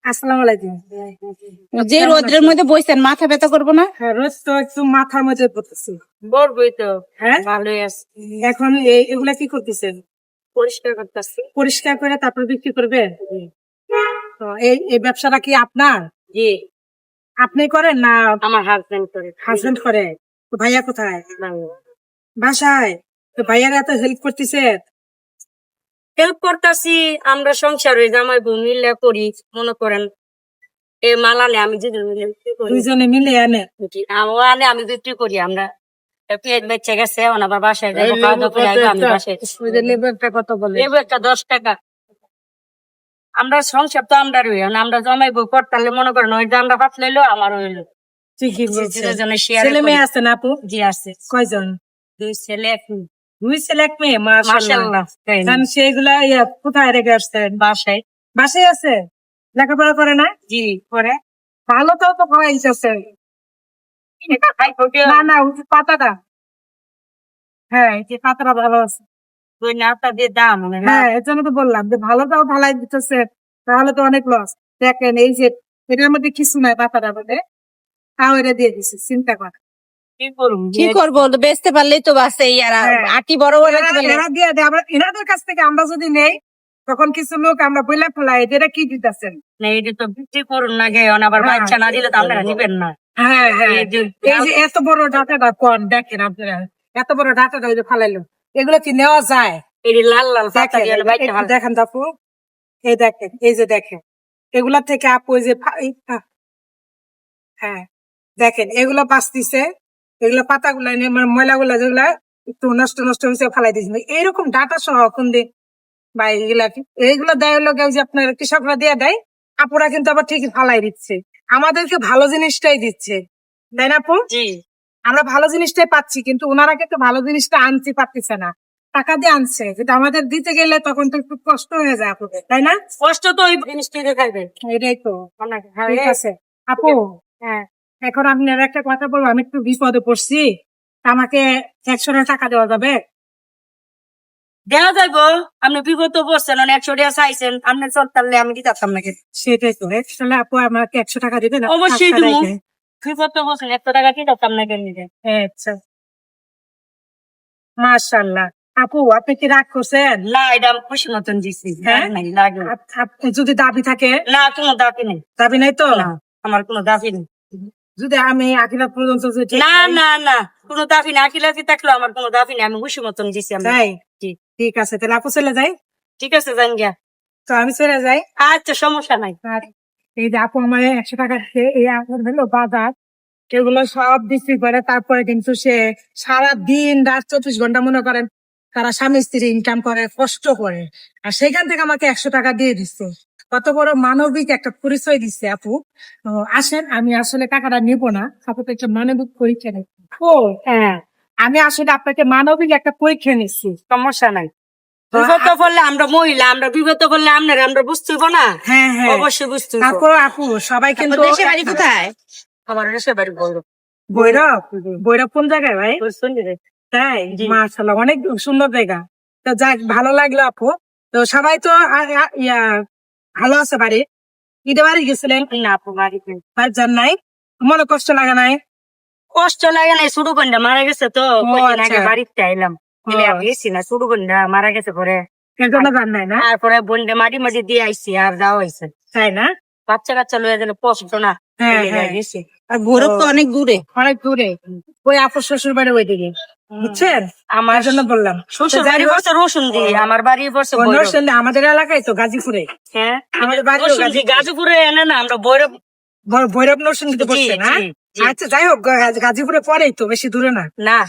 আসসালামু আলাইকুম। যে রোদ্রের মধ্যে বসছেন মাথা ব্যথা করবো না? হ্যাঁ, রোজ তো একটু মাথার মধ্যে পড়তেছি। বলবই তো। হ্যাঁ, ভালোই আছে। এখন এগুলা কি করতেছেন? পরিষ্কার করতেছি। পরিষ্কার করে তারপর বিক্রি করবে? তো এই ব্যবসাটা কি আপনার? জি, আপনি করেন না আমার হাজবেন্ড করে। হাজবেন্ড করে? তো ভাইয়া কোথায়? বাসায়? তো ভাইয়ারা এত হেল্প করতেছে? হেল্প করতেছি, আমরা সংসারে জামাই বউ মিলে করি। মনে করেন এ মাল আনে আমি যদি মিলে বিক্রি করি। দুইজনে মিলে আনে? ও আনে আমি বিক্রি করি। আমরা পেঁয়াজ বেচে গেছে, এখন আবার বাসায় যাবো, খাওয়া দাওয়া করে আইবো, আমি বাসায়। ওই যে লেবারটা কত বলে? লেবু একটা 10 টাকা। আমরা সংসার তো আমরা রই, আমরা জমাই বউ করতালে মনে করেন ওই যে আমরা পাত লইলো আমার হইলো। ঠিকই বলছেন। দুজনে শেয়ার ছেলে মেয়ে আছে না আপু? জি আছে। কয়জন? 2 ছেলে 1 মেয়ে। দুই ছেলে এক মেয়ে, মাশাআল্লাহ। মাশাআল্লাহ। সেগুলা কোথায় রেখে আসছেন? বাসায়। বাসায় আছে? লেখাপড়া করে না? জি করে। ভালো তো খাওয়াইছে। এটা খাই কোটি না না, ওই যে পাতাটা, হ্যাঁ এই যে পাতাটা ভালো আছে। ওই নাটা দিয়ে দাম মানে না। হ্যাঁ, এর জন্য তো বললাম যে ভালোটাও ভালাই দিতেছে, তাহলে তো অনেক লস। দেখেন এই যে এটার মধ্যে কিছু নাই, পাতাটার মধ্যে, তাও এটা দিয়ে দিছে, চিন্তা কর। কি করবো বেচতে পারলেই তো বাঁচে। হ্যাঁ। আটি বড় বড় এরা দিয়ে দেয়, আমরা এনাদের কাছ থেকে আমরা যদি নেই, তখন কিছু লোক আমরা বইলা ফেলাই এটা কি দিতেছেন। না, এটা তো বিক্রি করুন না গে, আবার হ্যাঁ। বাচ্চা না দিলে তো আপনারা নিবেন না। হ্যাঁ হ্যাঁ, এই যে এই যে এত বড় ডাটাটা কোন দেখেন আপনারা, এত বড় ডাটাটা ওই যে ফালাইলো, এগুলো কি নেওয়া যায়? এই যে লাল লাল পাতা দেখেন, দিয়ে বাইতে ভালো। দেখেন আপু, এই দেখেন, এই যে দেখেন, এগুলা থেকে আপু ওই যে হ্যাঁ দেখেন এগুলো বাঁচতিছে, এগুলো পাতাগুলা মানে ময়লাগুলা যেগুলা একটু নষ্ট নষ্ট হয়েছে ফালাই দিয়েছিল, এইরকম ডাটা সহ কোন দিন বা এইগুলো দেয় হলো কেউ যে আপনার কৃষকরা দিয়ে দেয়, আপুরা কিন্তু আবার ঠিকই ফালাই দিচ্ছে, আমাদেরকে ভালো জিনিসটাই দিচ্ছে, তাই না আপু? জি, আমরা ভালো জিনিসটাই পাচ্ছি, কিন্তু ওনারা কিন্তু ভালো জিনিসটা আনতে পারতেছে না, টাকা দিয়ে আনছে, কিন্তু আমাদের দিতে গেলে তখন তো একটু কষ্ট হয়ে যায় আপুদের, তাই না? কষ্ট তো ওই জিনিসটা খাইবে। এটাই তো। অনেক ঠিক আছে আপু, হ্যাঁ, এখন আপনার একটা কথা বলবো, আমি একটু বিপদে পড়ছি, আমাকে 100 টাকা দেওয়া যাবে? দেওয়া যাইবো। আপনি বিপদ বসছেন, 100 টাকা চাইছেন, আপনি চলতালে আমি দিতাম নাকি। সেটাই তো, আসলে আপু আমাকে 100 টাকা দিবেন? অবশ্যই টাকা দিবো। রেখে। বিপদ বসছেন, 100 টাকা দিতাম নাকি নিজে। আচ্ছা, মাশাআল্লাহ। আপু আপনি কি রাগ করছেন? না, এটা আমি খুশি মতন দিছি। হ্যাঁ? নাই লাগে আপনি যদি দাবি থাকে? না, কোনো দাবি নেই। দাবি নাই তো? না, আমার কোনো দাবি নেই। যদি আমি আখিরাত পর্যন্ত যদি না না না, কোনো দাবি না। আকিলাতি থাকলো আমার কোনো দাবি নেই, আমি খুশি মতন দিছি। আমি যাই, জি, ঠিক আছে, তাহলে আপু চলে যাই। ঠিক আছে, যান গিয়া। তো আমি চলে যাই। আচ্ছা, সমস্যা নাই। আর এই যে আপু আমার 100 টাকা দিচ্ছে, এই আপনার হলো বাজার, এগুলো সব বিক্রি করে, তারপরে কিন্তু সে সারা দিন রাত 24 ঘন্টা মনে করেন তারা স্বামী স্ত্রী ইনকাম করে, কষ্ট করে, আর সেখান থেকে আমাকে 100 টাকা দিয়ে দিচ্ছে, কত বড় মানবিক একটা পরিচয় দিচ্ছে আপু। তো আসেন, আমি আসলে টাকাটা নিব না, আপু তো একটা মানবিক পরীক্ষা নিচ্ছি। ও হ্যাঁ, আমি আসলে আপনাকে মানবিক একটা পরীক্ষা নিচ্ছি। সমস্যা নাই। বিপদ পড়লে আমরা মহিলা, আমরা বিপদ পড়লে আমরা বুঝতে হইব না। হ্যাঁ হ্যাঁ, অবশ্যই বুঝতে হইব। তারপর আপু সবাই কিন্তু দেশের বাড়ি কোথায়? আমার দেশের বাড়ি বড় ভৈরব। ভৈরব কোন জায়গায় ভাই? শুনলি? তাই? জি। মাশাআল্লাহ, অনেক সুন্দর জায়গা। তো যাক, ভালো লাগলো আপু। তো সবাই তো ভালো আছে বাড়ি? ঈদে বাড়ি গেছিলেন? না আপু, বাড়িতে বাড়ি যান নাই? মনে কষ্ট লাগে নাই? কষ্ট লাগে না, ছোট বোনটা মারা গেছে তো কয়েকদিন আগে আচ্ছা। বাড়িতে আইলাম। আমি গেছি না, ছোট বোনটা মারা গেছে পরে। এর জন্য যান নাই না? তারপরে বোনটা মাটি মাটি দিয়ে আইসি, আর যাওয়া হয়েছে। তাই না? বাচ্চা কাচ্চা লয়ে গেলে কষ্ট না। হ্যাঁ, এই হ্যাঁ। গেছি। আর ভৈরব তো অনেক দূরে, অনেক দূরে, ওই আপুর শ্বশুর বাড়ি ওইদিকে, বুঝছেন? আমার জন্য বললাম। শ্বশুর তো যাই বাড়ি হোক, বসে রসুনদি, আমার বাড়ি বসে অন্য ভৈরব। সন্ধ্যে আমাদের এলাকায় তো গাজীপুরে, হ্যাঁ, আমাদের বাড়ি রসুনদি গাজীপুরে এনে না, আমরা ভৈরব। ভৈরব নরসিংদীতে জি, বসছে না? জি, জি। আচ্ছা, যাই হোক, গাজীপুরে পরেই তো, বেশি দূরে না। না,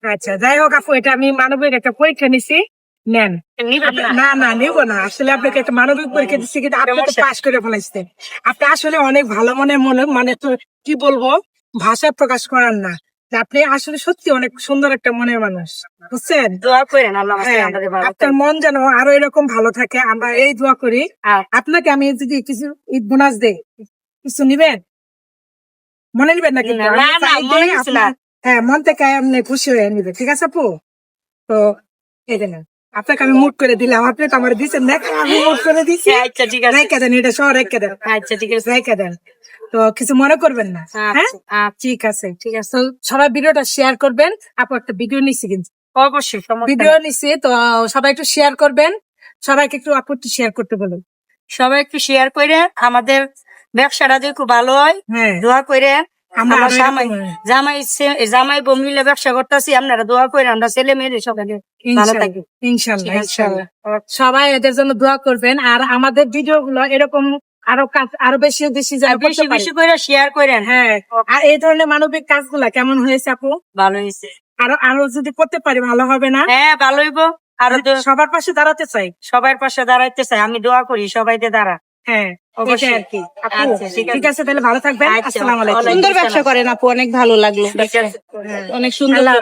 আচ্ছা, যাই হোক আপু, এটা আমি মানবিক একটা পরীক্ষা নিছি, নেন। নিবেন না। না না, নিব না, আসলে আপনাকে একটা মানবিক পরীক্ষা দিচ্ছি, কিন্তু আপনি তো পাশ করে ফেলাইছেন। আপনি আসলে অনেক ভালো মানে তো কি বলবো, ভাষা প্রকাশ করার না, যে আপনি আসলে সত্যি অনেক সুন্দর একটা মনের মানুষ, বুঝছেন? দোয়া করেন আল্লাহ আমাকে হ্যাঁ, আমাদের ভালো আপনার মন যেন আরো এরকম ভালো থাকে, আমরা এই দোয়া করি। আর আপনাকে আমি যদি কিছু ঈদ বোনাস দেই, কিছু নিবেন? মনে নিবেন না কিন্তু, না, আমি না, চাই মনে দেই, নিচ্ছি না। আপনার হ্যাঁ মন থেকে এমনি খুশি হয়ে নিবে, ঠিক আছে আপু? তো এই দেন আপনাকে আমি মুট করে দিলাম, আপনি তো আমার দিচ্ছেন না, আমি মুট করে দিচ্ছি। আচ্ছা ঠিক আছে, রেখে দেন, এটা সব রেখে দেন, আচ্ছা ঠিক আছে, রেখে দেন। তো কিছু মনে করবেন না, হ্যাঁ? ঠিক আছে, ঠিক আছে। তো সবাই ভিডিওটা শেয়ার করবেন। আপু একটা ভিডিও নিচ্ছি কিন্তু, অবশ্যই সমস্যা ভিডিও নাই। নিচ্ছি, তো সবাই একটু শেয়ার করবেন। সবাইকে একটু আপু একটু শেয়ার করতে বলুন। সবাই একটু শেয়ার করে আমাদের ব্যবসাটা যদি খুব ভালো হয়, হ্যাঁ, দোয়া করে। আমরা আমরা আরো জামাই এরকম- জামাই বউ মিলে ব্যবসা করতেছি, আপনারা দোয়া করে আমরা ছেলে মেয়েদের সবাই ভালো ইনশাল্লাহ, থাকি। ইনশাল্লাহ, ঠিক আছে, ইনশাল্লাহ। সবাই এদের জন্য দোয়া করবেন, আর আমাদের ভিডিও গুলো এরকম আরো কাজ আরো বেশি বেশি যেন আর বেশি করতে পারি। বেশি করে শেয়ার করেন। হ্যাঁ, আর এই ধরনের মানবিক কাজগুলা কেমন হয়েছে আপু? ভালো হয়েছে। আরো আরো যদি করতে পারি ভালো হবে না? হ্যাঁ ভালো হইব। আরো সবার পাশে দাঁড়াতে চাই। সবার পাশে দাঁড়াইতে চাই, আমি দোয়া করি সবাইতে দাঁড়া। হ্যাঁ, অবশ্যই। এটাই আর কি। আপু, আচ্ছা, ঠিক আছে। ঠিক আছে, তাহলে ভালো থাকবেন। আচ্ছা, আসসালামু আলাইকুম। ওয়ালাইকুম সুন্দর ব্যবসা করেন আপু, অনেক ভালো লাগলো, ঠিক আছে। অনেক সুন্দর। আল্লাহ।